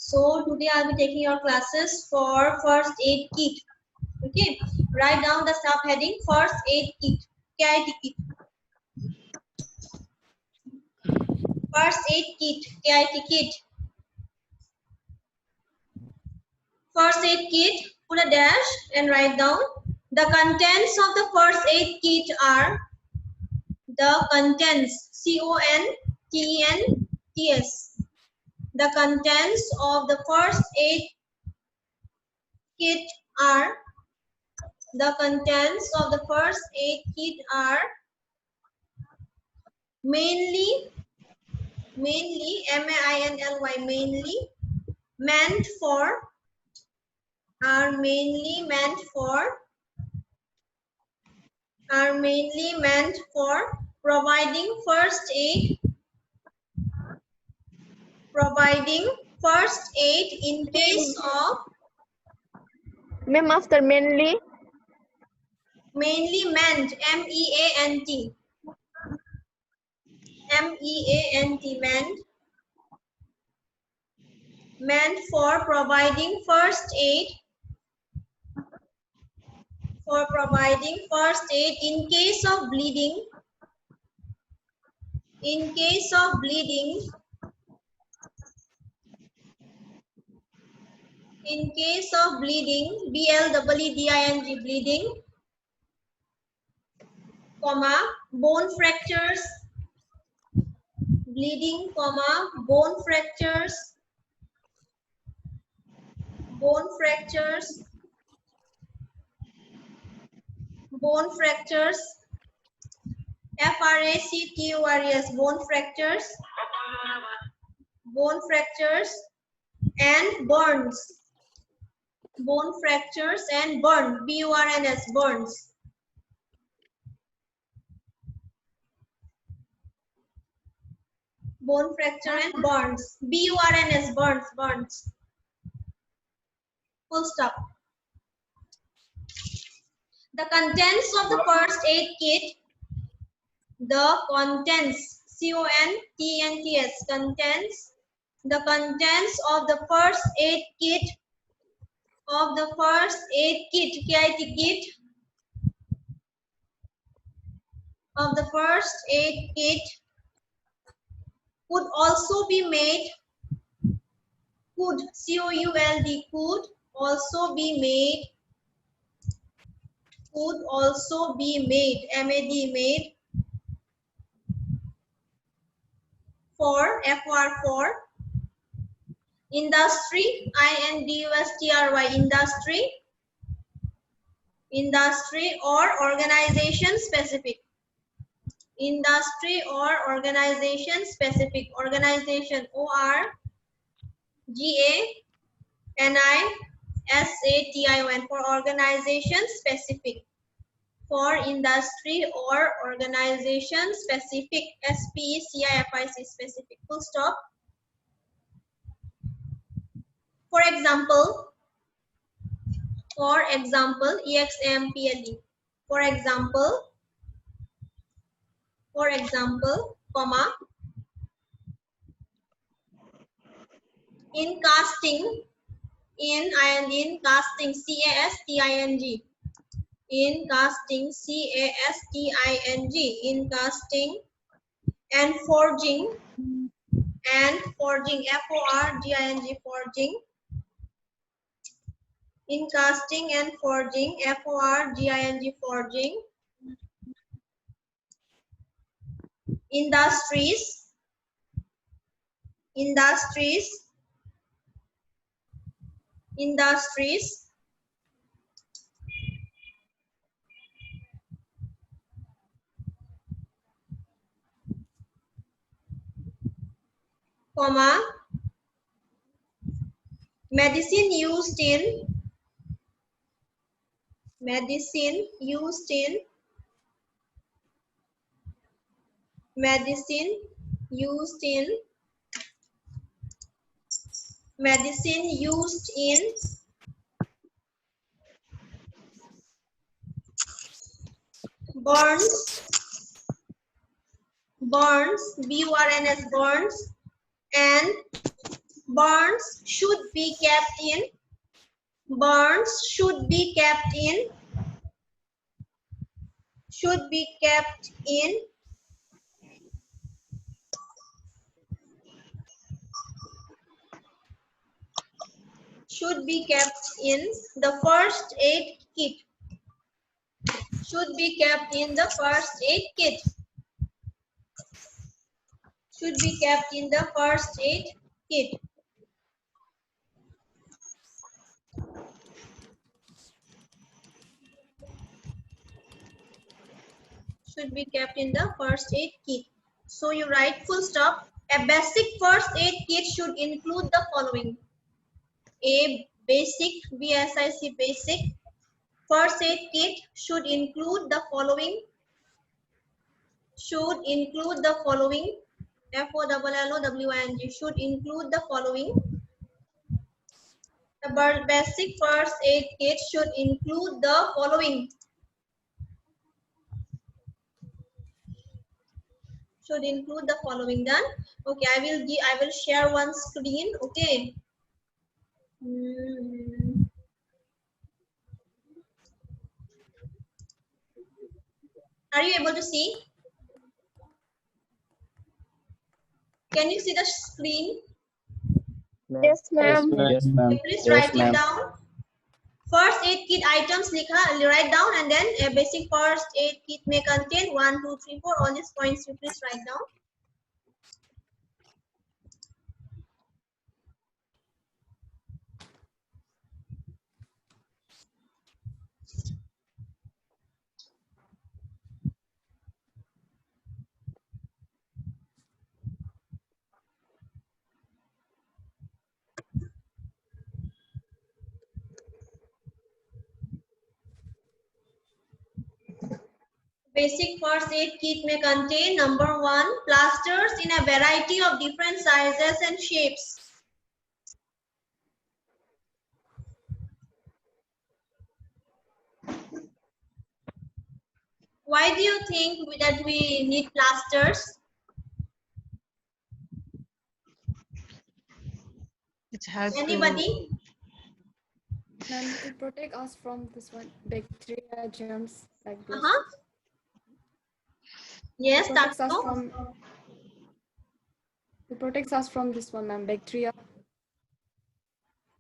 So today I'll be taking your classes for first aid kit. Okay, write down the subheading first aid kit. KIT kit. First aid kit. KIT kit. First aid kit. Put a dash and write down. The contents of the first aid kit are the contents. CONTENTS. The contents of the first aid kit are the contents of the first aid kit are mainly mainly mainly meant for are mainly meant for providing first aid in case of Ma'am, after mainly mainly meant MEANT meant for providing first aid in case of bleeding bleeding, comma, bone fractures, bleeding, comma, bone fractures, bone fractures, FRACTURES, bone fractures, and burns, bone fractures and burns, BURNS, burns. Bone fracture and burns, BURNS, burns. Full stop. The contents of the first aid kit. The contents, CONTENTS, contents. The contents of the first aid kit. KIT kit. Of the first aid kit could also be made. Could, COULD, could also be made. Could also be made, MAD, made. For industry, industry or organization specific. Industry or organization specific. Organization, ORGANISATION, for organization specific. For industry or organization specific, SPECIFIC, specific. Full stop. For example, EXAMPLE. For example, comma, in casting, in casting, CASTING. In casting, CASTING, in casting, and forging, FORGING, forging, in casting and forging, forging, industries, comma, medicine used in medicine used in burns, BURNS, burns, and burns should be kept in, burns should be kept in, should be kept in should be kept in the first aid kit, should be kept in the first aid kit, should be kept in the first aid kit. Should be kept in the first aid kit. So you write full stop. A basic first aid kit should include the following. A basic, BSIC basic first aid kit should include the following. Should include the following. FOLLOWING should include the following. The basic first aid kit should include the following. Should include the following. Done. Okay, I will share one screen. Okay. Are you able to see? Can you see the screen? Yes, ma'am. Yes, ma'am. Please Yes, write it ma'am. down. First aid kit items write down, and then a basic first aid kit may contain 1, 2, 3, 4. All these points you please write down. Basic first aid kit may contain number 1, plasters in a variety of different sizes and shapes. Why do you think that we need plasters? It has Anybody? Ma'am, to protect us from this one, bacteria, germs like this. Yes, It that's protects us so. from. It protects us from this one, ma'am, bacteria.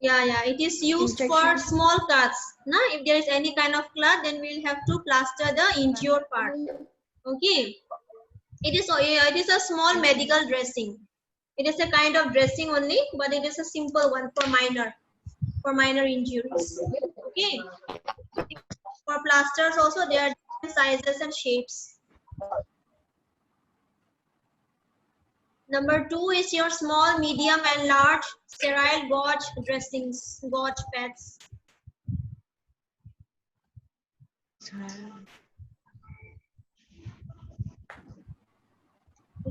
Yeah, it is used for Infection. small cuts. Now, if there is any kind of cut, then we'll have to plaster the injured part. Okay. It is a small medical dressing. It is a kind of dressing only, but it is a simple one for minor injuries. Okay. For plasters also, there are different sizes and shapes. Number 2 is your small, medium, and large sterile gauze dressings, gauze pads.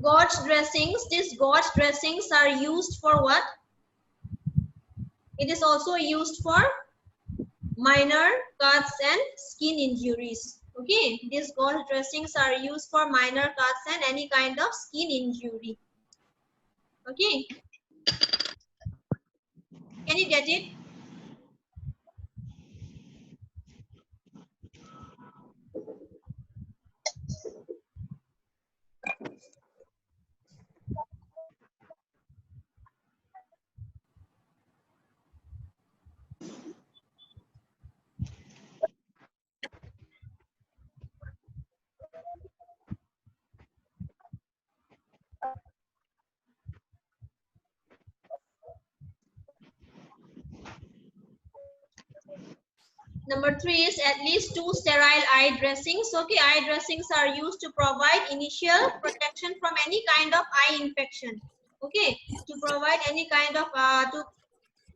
Gauze dressings. These gauze dressings are used for what? It is also used for minor cuts and skin injuries. Okay, these gauze dressings are used for minor cuts and any kind of skin injury. Okay, can you get it? Number 3 is at least 2 sterile eye dressings. Okay, eye dressings are used to provide initial protection from any kind of eye infection. Okay, to provide any kind of to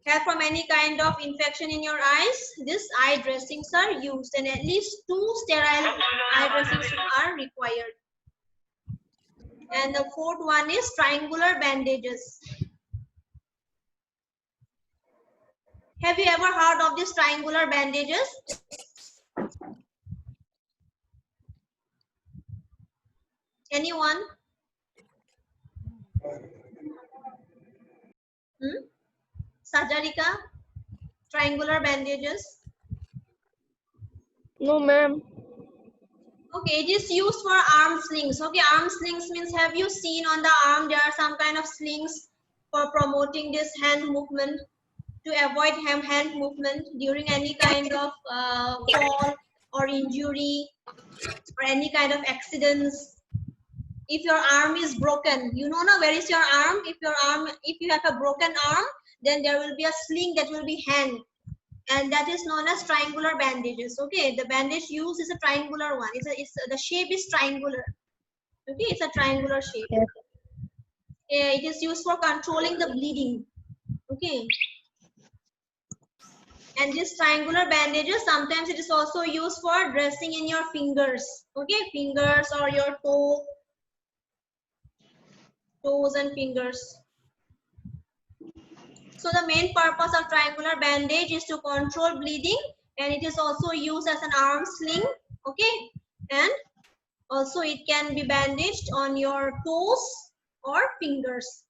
help from any kind of infection in your eyes, these eye dressings are used, and at least 2 sterile eye dressings are required. And the 4th one is triangular bandages. Have you ever heard of these triangular bandages? Anyone? Sajarika, triangular bandages. No, ma'am. Okay, it is used for arm slings. Okay, arm slings means, have you seen on the arm there are some kind of slings for promoting this hand movement, to avoid hand movement during any kind of fall or injury or any kind of accidents. If your arm is broken, you know now where is your arm? If you have a broken arm, then there will be a sling that will be hand, and that is known as triangular bandages. Okay, the bandage used is a triangular one. The shape is triangular. Okay, it's a triangular shape. Yes. It is used for controlling the bleeding. Okay, and this triangular bandages, sometimes it is also used for dressing in your fingers. Okay, fingers or your toes and fingers. So the main purpose of triangular bandage is to control bleeding, and it is also used as an arm sling. Okay, and also it can be bandaged on your toes or fingers.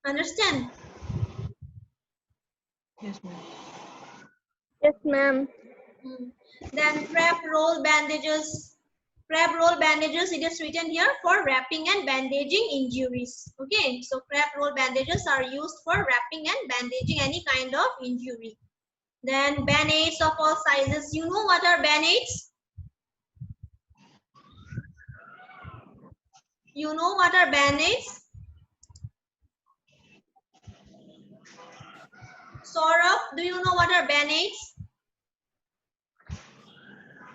Understand? Yes, ma'am. Yes, ma'am. Then prep roll bandages. Prep roll bandages, it is written here, for wrapping and bandaging injuries. Okay, so prep roll bandages are used for wrapping and bandaging any kind of injury. Then band-aids of all sizes. You know what are band-aids? You know what are band-aids? Saurabh, do you know what are band-aids?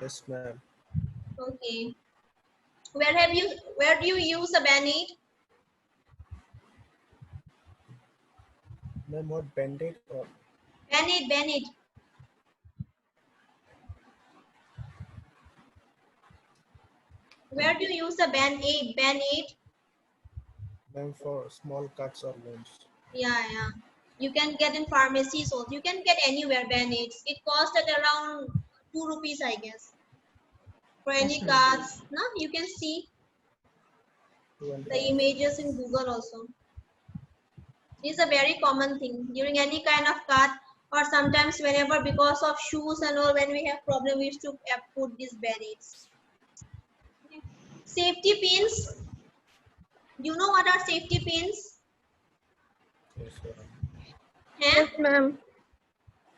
Yes, ma'am. Okay. Where do you use a band-aid? Ma'am, what band-aid or Band-aid. Where do you use a band-aid? Band-aid? ma'am for small cuts or wounds? Yeah. You can get in pharmacies also. You can get anywhere band-aids. It costs at around 2 rupees, I guess. For any Yes, ma'am. cards, no? You can see 200. the images in Google also. It's a very common thing during any kind of cut, or sometimes whenever because of shoes and all, when we have problem, we used to put these band-aids. Okay. Safety pins. You know what are safety pins? Yes, ma'am. Huh? Yes, ma'am.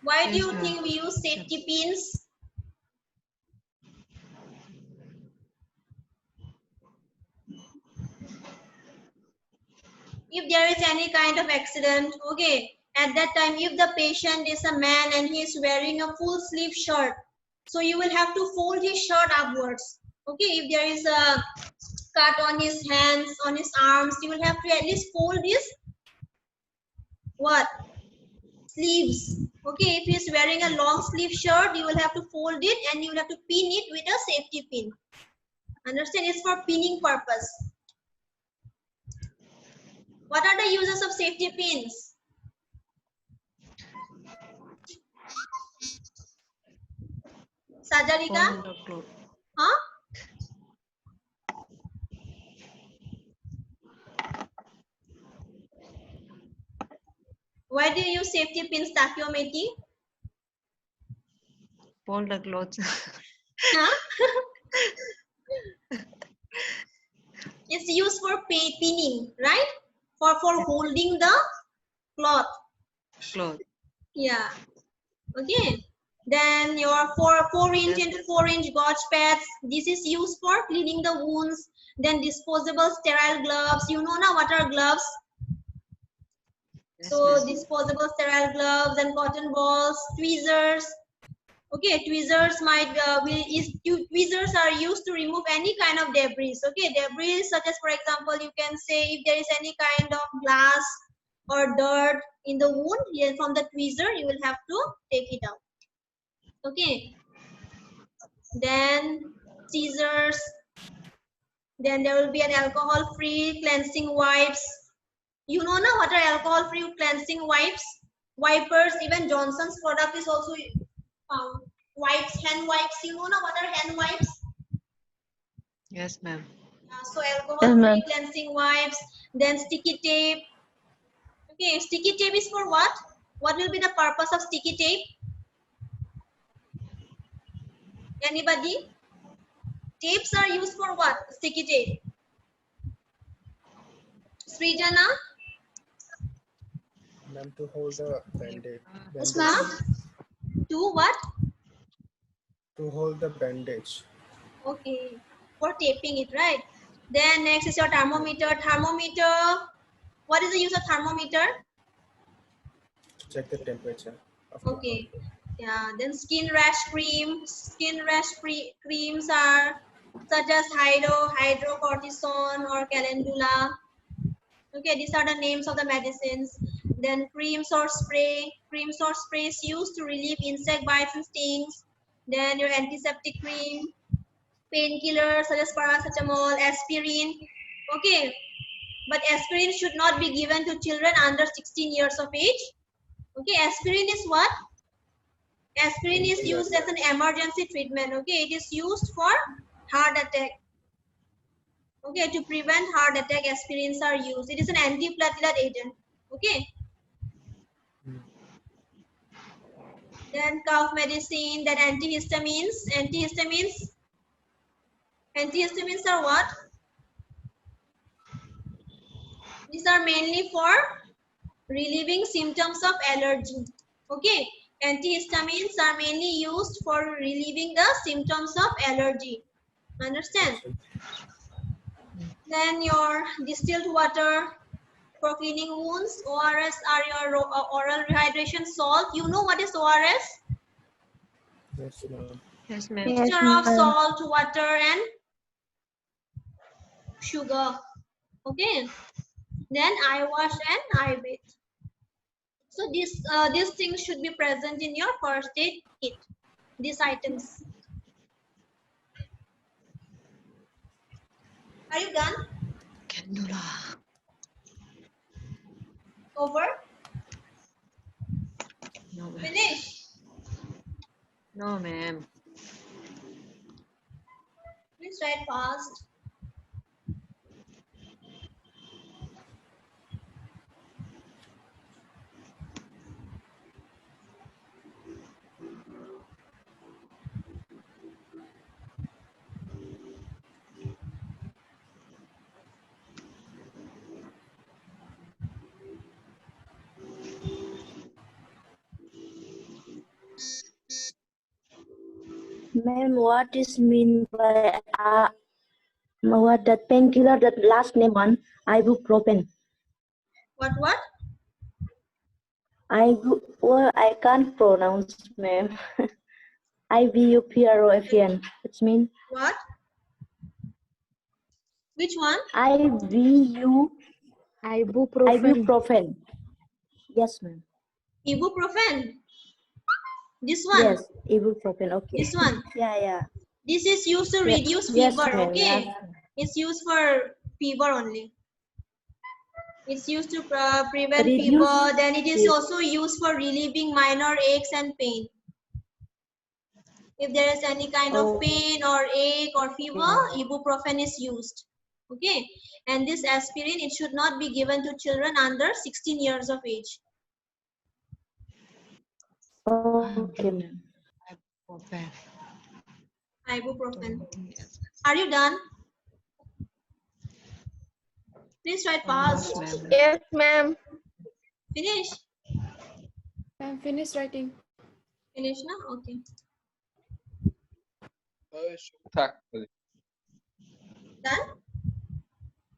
Why do Yes, you ma'am. think we use safety pins? If there is any kind of accident, okay, at that time, if the patient is a man and he is wearing a full sleeve shirt, so you will have to fold his shirt upwards. Okay, if there is a cut on his hands, on his arms, you will have to at least fold his what? Sleeves. Okay, if he is wearing a long sleeve shirt, you will have to fold it and you will have to pin it with a safety pin. Understand? It's for pinning purpose. What are the uses of safety pins? Sajarika? Hold the cloth. Huh? Why do you use safety pins, Takiometi? Fold the clothes. Huh? It's used for pinning, right? For holding the cloth. Cloth. Yeah. Okay. Then your 4-inch Yes. into 4-inch gauge pads. This is used for cleaning the wounds. Then disposable sterile gloves. You know now what are gloves? Yes, So ma'am. disposable sterile gloves and cotton balls, tweezers. Okay, tweezers tweezers are used to remove any kind of debris. Okay, debris such as, for example, you can say if there is any kind of glass or dirt in the wound, here from the tweezer you will have to take it out. Okay, then scissors. Then there will be an alcohol-free cleansing wipes. You know now what are alcohol-free cleansing wipes? Wipers. Even Johnson's product is also found. Wipes, hand wipes. You know now what are hand wipes? Yes, ma'am. So Yes, ma'am. alcohol-free cleansing wipes. Then sticky tape. Okay, sticky tape is for what? What will be the purpose of sticky tape? Anybody? Tapes are used for what? Sticky tape. Srijana? Ma'am, to hold the bandage. Yes, Bandage. ma'am. To what? To hold the bandage. Okay, for taping it, right? Then next is your thermometer. Thermometer. What is the use of thermometer? To check the temperature of the Okay. body. Yeah. Then skin rash cream. Skin rash creams are such as hydrocortisone or calendula. Okay, these are the names of the medicines. Then creams or spray. Creams or sprays used to relieve insect bites and stings. Then your antiseptic cream, painkillers such as paracetamol, aspirin. Okay, but aspirin should not be given to children under 16 years of age. Okay, aspirin is what? Aspirin is used as an emergency treatment. Okay, it is used for heart attack. Okay, to prevent heart attack, aspirins are used. It is an antiplatelet agent. Okay. Then cough medicine, then antihistamines. Antihistamines are what? These are mainly for relieving symptoms of allergy. Okay. Antihistamines are mainly used for relieving the symptoms of allergy. Understand? Then your distilled water for cleaning wounds. ORS are your oral rehydration salt. You know what is ORS? Yes, ma'am. Yes, ma'am. Yes, Mixture of ma'am. salt, water and sugar. Okay. Then eye wash and eye bath. So these things should be present in your first aid kit. These items. Are you done? Cannula. Over? No, ma'am. Finish? No, ma'am. Please write fast. Ma'am, what is mean by what that painkiller, that last name one, ibuprofen? What? Well, I can't pronounce, ma'am. Ibuprofen. It's mean What? Which one? ibuprofen. Yes, ma'am. Ibuprofen. This one. Yes, ibuprofen. Okay. This one. Yeah. This is used to Yeah. reduce Yes, fever. ma'am. Okay. Yes. It's used for fever only. It's used to prevent Reduce fever. Then it is fever. also used for relieving minor aches and pain. If there is any kind of pain or ache or fever, ibuprofen is used. Okay. And this aspirin, it should not be given to children under 16 years of age. Okay, ma'am. Ibuprofen. Ibuprofen. Are you done? Please write fast. Almost, ma'am. Yes, ma'am. Finish. I'm finished writing. Finish now? Okay. Done?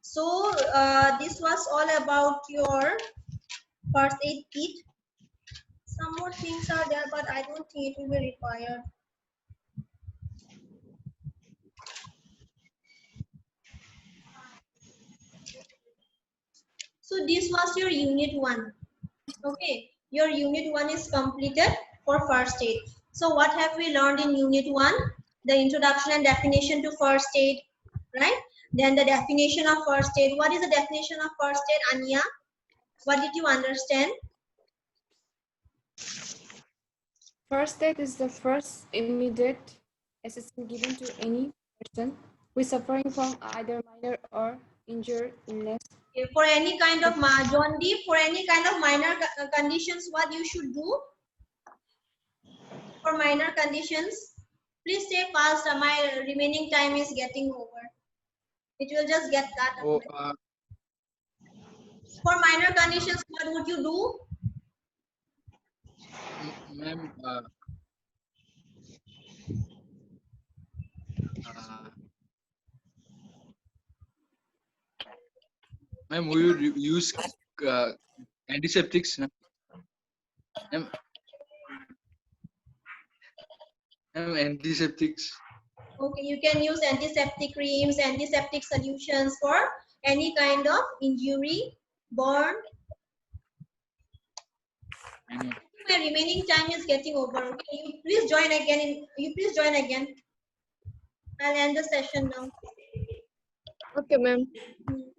So this was all about your first aid kit. Some more things are there, but I don't think it will be required. So this was your unit 1. Okay, your unit 1 is completed for first aid. So what have we learned in unit 1? The introduction and definition to first aid, right? Then the definition of first aid. What is the definition of first aid, Anya? What did you understand? First aid is the first immediate assistance given to any person who is suffering from either minor or injured illness Okay, for any kind of John D, for any kind of minor conditions, what you should do? For minor conditions, please say fast. My remaining time is getting over. It will just get cut. Oh, For minor conditions, what would you do? ma'am, ma'am, we will use antiseptics. Ma'am, antiseptics. Okay, you can use antiseptic creams, antiseptic solutions for any kind of injury, burn. My remaining time is getting over. Okay, you please join again. You please join again. I'll end the session now. Okay, ma'am. Hmm.